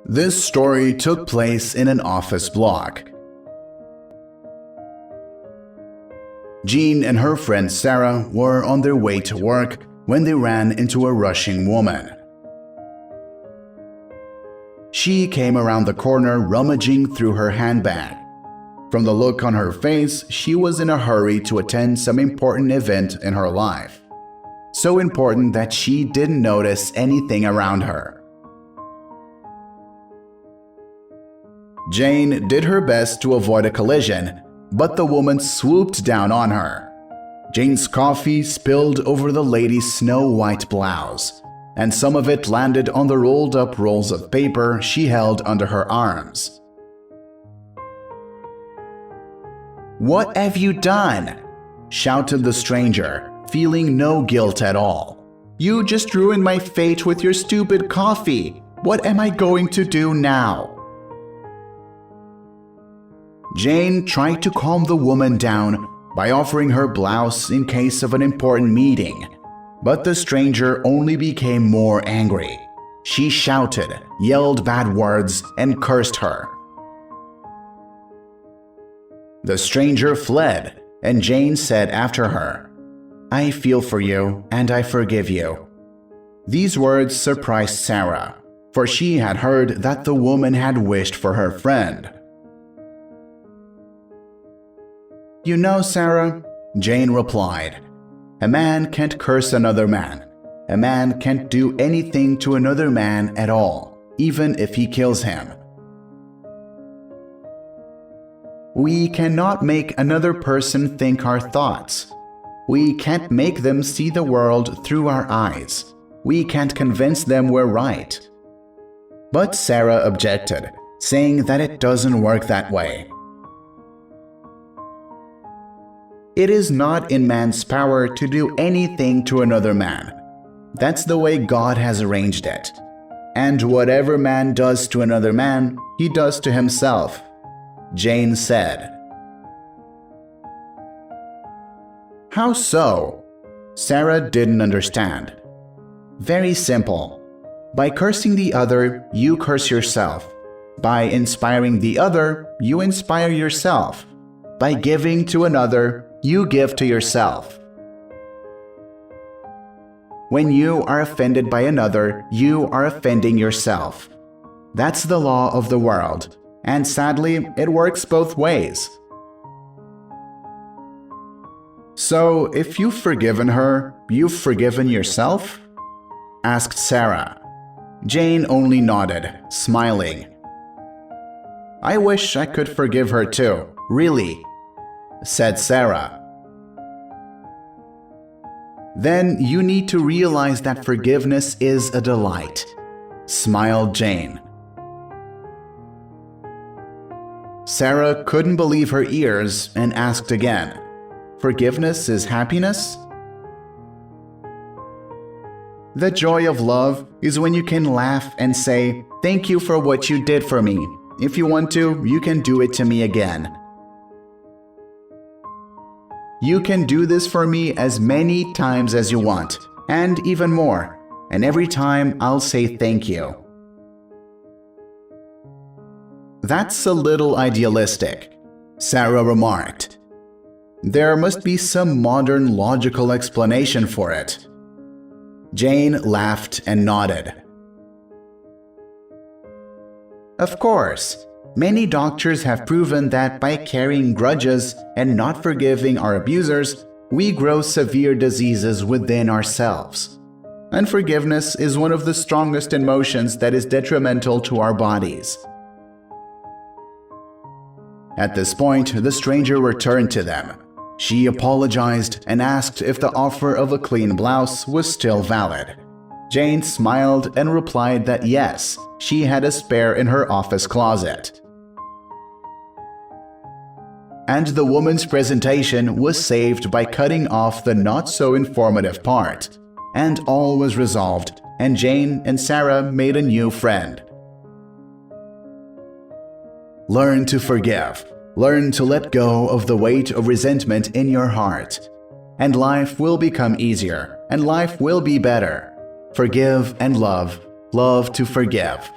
This story took place in an office block. Jean and her friend Sarah were on their way to work when they ran into a rushing woman. She came around the corner rummaging through her handbag. From the look on her face, she was in a hurry to attend some important event in her life. So important that she didn't notice anything around her. Jane did her best to avoid a collision, but the woman swooped down on her. Jane's coffee spilled over the lady's snow-white blouse, and some of it landed on the rolled-up rolls of paper she held under her arms. "What have you done?" shouted the stranger, feeling no guilt at all. "You just ruined my fate with your stupid coffee. What am I going to do now?" Jane tried to calm the woman down by offering her blouse in case of an important meeting, but the stranger only became more angry. She shouted, yelled bad words, and cursed her. The stranger fled, and Jane said after her, "I feel for you and I forgive you." These words surprised Sarah, for she had heard that the woman had wished for her friend. "You know, Sarah," Jane replied, "a man can't curse another man. A man can't do anything to another man at all, even if he kills him. We cannot make another person think our thoughts. We can't make them see the world through our eyes. We can't convince them we're right." But Sarah objected, saying that it doesn't work that way. It is not in man's power to do anything to another man. That's the way God has arranged it. And whatever man does to another man, he does to himself, Jane said. How so? Sarah didn't understand. Very simple. By cursing the other, you curse yourself. By inspiring the other, you inspire yourself. By giving to another, you give to yourself. When you are offended by another, you are offending yourself. That's the law of the world, and sadly, it works both ways. So, if you've forgiven her, you've forgiven yourself? Asked Sarah. Jane only nodded, smiling. I wish I could forgive her too, really, said Sarah. Then you need to realize that forgiveness is a delight, smiled Jane. Sarah couldn't believe her ears and asked again, forgiveness is happiness? The joy of love is when you can laugh and say, thank you for what you did for me. If you want to, you can do it to me again. You can do this for me as many times as you want, and even more, and every time I'll say thank you. That's a little idealistic, Sarah remarked. There must be some modern logical explanation for it. Jane laughed and nodded. Of course. Many doctors have proven that by carrying grudges and not forgiving our abusers, we grow severe diseases within ourselves. Unforgiveness is one of the strongest emotions that is detrimental to our bodies. At this point, the stranger returned to them. She apologized and asked if the offer of a clean blouse was still valid. Jane smiled and replied that yes, she had a spare in her office closet. And the woman's presentation was saved by cutting off the not-so-informative part. And all was resolved, and Jane and Sarah made a new friend. Learn to forgive. Learn to let go of the weight of resentment in your heart. And life will become easier, and life will be better. Forgive and love. Love to forgive.